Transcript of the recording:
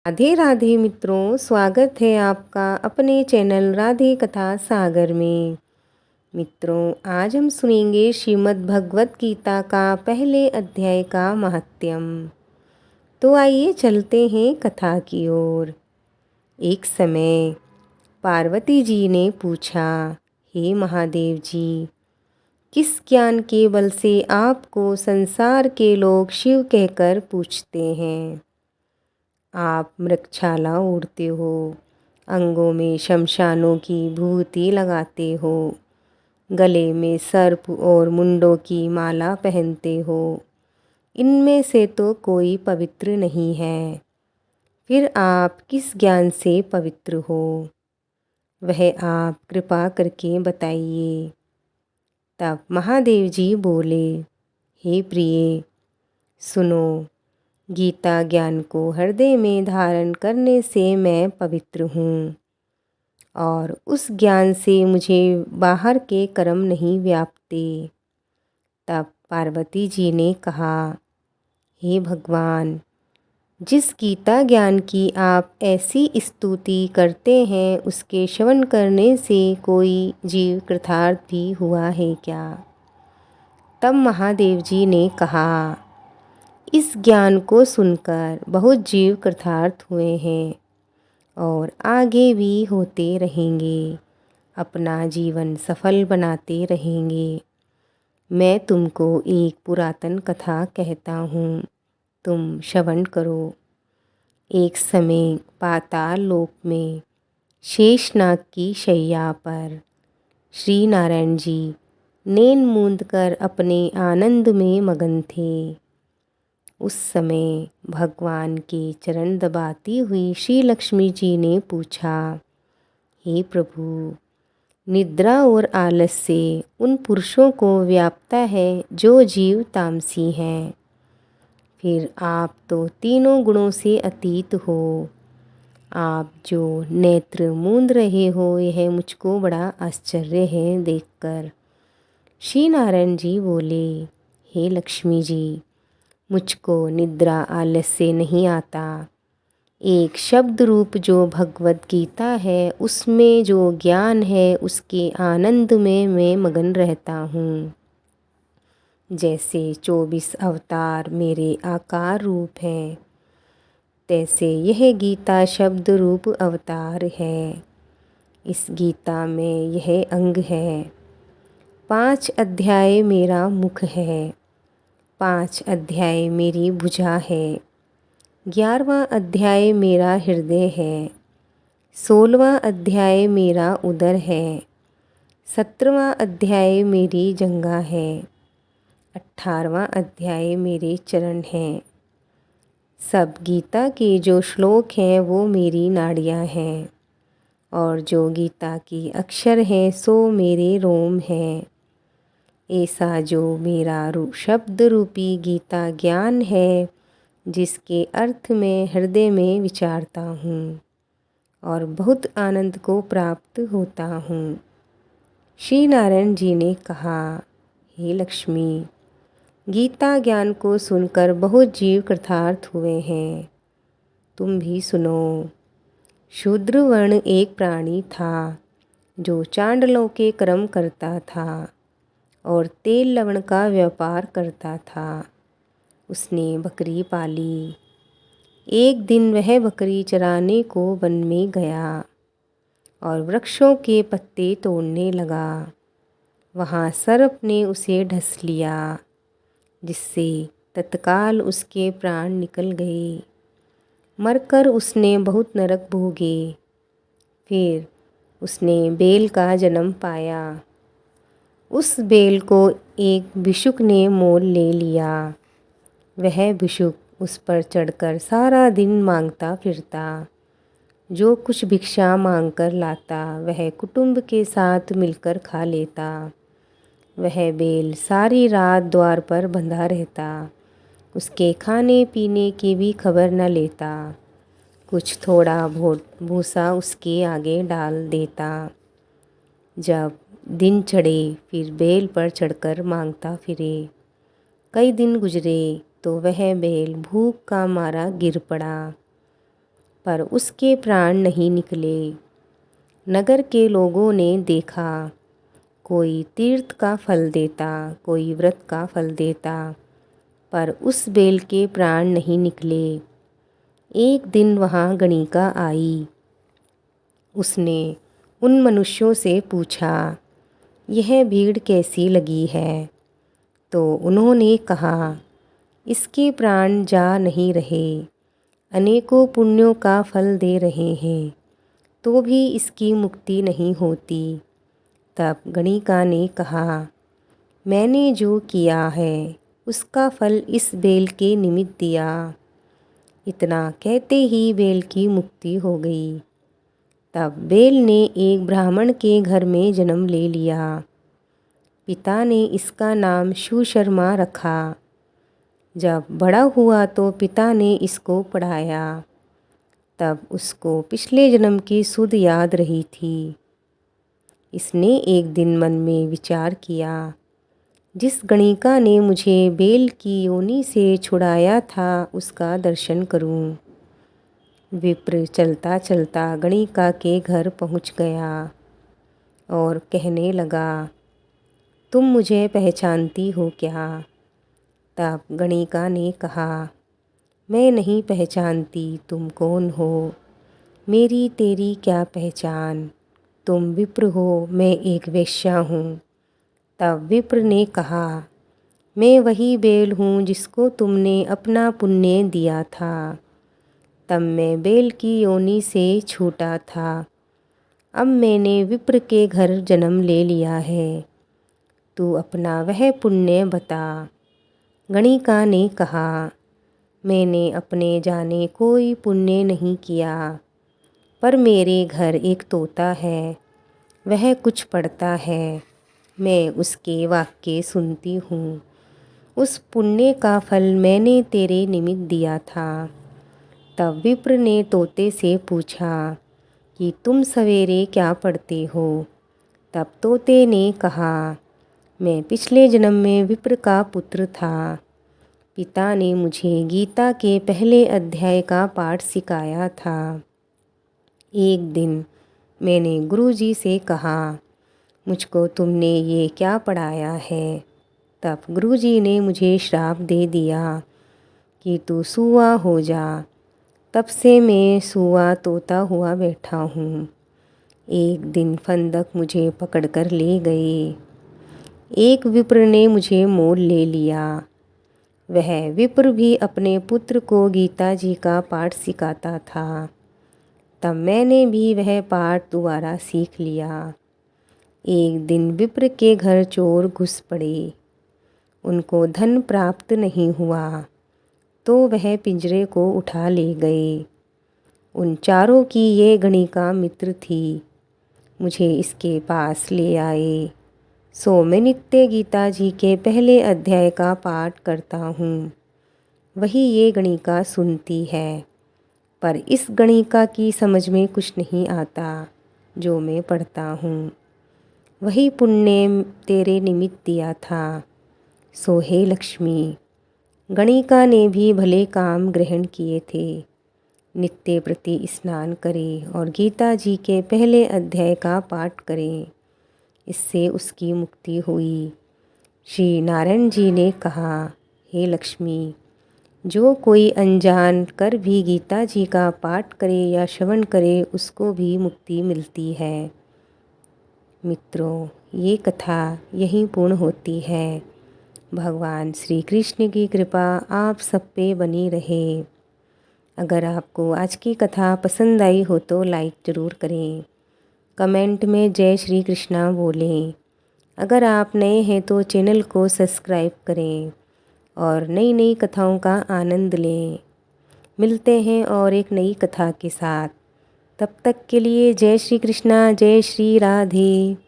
राधे राधे मित्रों, स्वागत है आपका अपने चैनल राधे कथा सागर में। मित्रों, आज हम सुनेंगे श्रीमद् भगवत गीता का पहले अध्याय का महात्म्यम। तो आइए चलते हैं कथा की ओर। एक समय पार्वती जी ने पूछा, हे महादेव जी, किस ज्ञान के बल से आपको संसार के लोग शिव कहकर पूछते हैं? आप मृगछाला ओढ़ते हो, अंगों में शमशानों की भूति लगाते हो, गले में सर्प और मुंडों की माला पहनते हो। इनमें से तो कोई पवित्र नहीं है। फिर आप किस ज्ञान से पवित्र हो? वह आप कृपा करके बताइए। तब महादेव जी बोले, हे प्रिय, सुनो, गीता ज्ञान को हृदय में धारण करने से मैं पवित्र हूँ और उस ज्ञान से मुझे बाहर के कर्म नहीं व्यापते। तब पार्वती जी ने कहा, हे भगवान, जिस गीता ज्ञान की आप ऐसी स्तुति करते हैं, उसके श्रवण करने से कोई जीव कृतार्थ भी हुआ है क्या? तब महादेव जी ने कहा, इस ज्ञान को सुनकर बहुत जीव कृतार्थ हुए हैं और आगे भी होते रहेंगे, अपना जीवन सफल बनाते रहेंगे। मैं तुमको एक पुरातन कथा कहता हूँ, तुम श्रवण करो। एक समय पाताल लोक में शेषनाग की शैया पर श्री नारायण जी नैन मूंद कर अपने आनंद में मगन थे। उस समय भगवान के चरण दबाती हुई श्री लक्ष्मी जी ने पूछा, हे प्रभु, निद्रा और आलस से उन पुरुषों को व्यापता है जो जीव तामसी हैं। फिर आप तो तीनों गुणों से अतीत हो। आप जो नेत्र मूंद रहे हो, यह मुझको बड़ा आश्चर्य है देखकर। श्री नारायण जी बोले, हे लक्ष्मी जी, मुझको निद्रा आलस्य नहीं आता। एक शब्द रूप जो भगवत गीता है, उसमें जो ज्ञान है, उसके आनंद में मैं मगन रहता हूँ। जैसे 24 अवतार मेरे आकार रूप हैं, तैसे यह गीता शब्द रूप अवतार है। इस गीता में यह अंग है। 5 अध्याय मेरा मुख है, 5 अध्याय मेरी भुजा है, 11वां अध्याय मेरा हृदय है, 16वां अध्याय मेरा उदर है, 17वां अध्याय मेरी जंघा है, 18वां अध्याय मेरे चरण हैं। सब गीता के जो श्लोक हैं वो मेरी नाड़ियाँ हैं, और जो गीता की अक्षर हैं सो मेरे रोम हैं। ऐसा जो मेरा शब्द रूपी गीता ज्ञान है, जिसके अर्थ में हृदय में विचारता हूँ और बहुत आनंद को प्राप्त होता हूँ। श्री नारायण जी ने कहा, हे लक्ष्मी, गीता ज्ञान को सुनकर बहुत जीव कृतार्थ हुए हैं। तुम भी सुनो। शूद्र वर्ण एक प्राणी था जो चांडालों के कर्म करता था और तेल लवण का व्यापार करता था। उसने बकरी पाली। एक दिन वह बकरी चराने को वन में गया और वृक्षों के पत्ते तोड़ने लगा। वहाँ सर्प ने उसे डस लिया, जिससे तत्काल उसके प्राण निकल गए। मरकर उसने बहुत नरक भोगे। फिर उसने बेल का जन्म पाया। उस बेल को एक भिक्षुक ने मोल ले लिया। वह भिक्षुक उस पर चढ़कर सारा दिन मांगता फिरता। जो कुछ भिक्षा मांगकर लाता, वह कुटुंब के साथ मिलकर खा लेता। वह बेल सारी रात द्वार पर बंधा रहता। उसके खाने पीने की भी खबर न लेता। कुछ थोड़ा भूसा उसके आगे डाल देता। जब दिन चढ़े फिर बेल पर चढ़कर मांगता फिरे। कई दिन गुजरे तो वह बेल भूख का मारा गिर पड़ा। पर उसके प्राण नहीं निकले। नगर के लोगों ने देखा, कोई तीर्थ का फल देता, कोई व्रत का फल देता, पर उस बेल के प्राण नहीं निकले। एक दिन वहाँ गणिका आई। उसने उन मनुष्यों से पूछा, यह भीड़ कैसी लगी है? तो उन्होंने कहा, इसके प्राण जा नहीं रहे, अनेकों पुण्यों का फल दे रहे हैं, तो भी इसकी मुक्ति नहीं होती। तब गणिका ने कहा, मैंने जो किया है उसका फल इस बेल के निमित्त दिया। इतना कहते ही बेल की मुक्ति हो गई। तब बेल ने एक ब्राह्मण के घर में जन्म ले लिया। पिता ने इसका नाम सुशर्मा रखा। जब बड़ा हुआ तो पिता ने इसको पढ़ाया। तब उसको पिछले जन्म की सुध याद रही थी। इसने एक दिन मन में विचार किया, जिस गणिका ने मुझे बेल की योनि से छुड़ाया था उसका दर्शन करूं। विप्र चलता चलता गणिका के घर पहुंच गया और कहने लगा, तुम मुझे पहचानती हो क्या? तब गणिका ने कहा, मैं नहीं पहचानती, तुम कौन हो? मेरी तेरी क्या पहचान? तुम विप्र हो, मैं एक वेश्या हूँ। तब विप्र ने कहा, मैं वही बेल हूँ जिसको तुमने अपना पुण्य दिया था। तब मैं बेल की योनि से छूटा था। अब मैंने विप्र के घर जन्म ले लिया है। तू अपना वह पुण्य बता। गणिका ने कहा, मैंने अपने जाने कोई पुण्य नहीं किया, पर मेरे घर एक तोता है, वह कुछ पढ़ता है, मैं उसके वाक्य सुनती हूँ। उस पुण्य का फल मैंने तेरे निमित्त दिया था। तब विप्र ने तोते से पूछा कि तुम सवेरे क्या पढ़ते हो? तब तोते ने कहा, मैं पिछले जन्म में विप्र का पुत्र था। पिता ने मुझे गीता के पहले अध्याय का पाठ सिखाया था। एक दिन मैंने गुरुजी से कहा, मुझको तुमने ये क्या पढ़ाया है? तब गुरुजी ने मुझे श्राप दे दिया कि तू सूआ हो जा। तब से मैं सूआ तोता हुआ बैठा हूँ। एक दिन फंदक मुझे पकड़कर ले गए। एक विप्र ने मुझे मोल ले लिया। वह विप्र भी अपने पुत्र को गीता जी का पाठ सिखाता था। तब मैंने भी वह पाठ दोबारा सीख लिया। एक दिन विप्र के घर चोर घुस पड़े। उनको धन प्राप्त नहीं हुआ तो वह पिंजरे को उठा ले गए। उन चारों की ये गणिका मित्र थी। मुझे इसके पास ले आए। सो मैं नित्य गीता जी के पहले अध्याय का पाठ करता हूँ। वही ये गणिका सुनती है, पर इस गणिका की समझ में कुछ नहीं आता जो मैं पढ़ता हूँ। वही पुण्य तेरे निमित्त दिया था। सो हे लक्ष्मी, गणिका ने भी भले काम ग्रहण किए थे। नित्य प्रति स्नान करें और गीता जी के पहले अध्याय का पाठ करें। इससे उसकी मुक्ति हुई। श्री नारायण जी ने कहा, हे लक्ष्मी, जो कोई अनजान कर भी गीता जी का पाठ करे या श्रवण करे उसको भी मुक्ति मिलती है। मित्रों, ये कथा यहीं पूर्ण होती है। भगवान श्री कृष्ण की कृपा आप सब पे बनी रहे। अगर आपको आज की कथा पसंद आई हो तो लाइक ज़रूर करें। कमेंट में जय श्री कृष्णा बोलें। अगर आप नए हैं तो चैनल को सब्सक्राइब करें और नई नई कथाओं का आनंद लें। मिलते हैं और एक नई कथा के साथ। तब तक के लिए जय श्री कृष्णा, जय श्री राधे।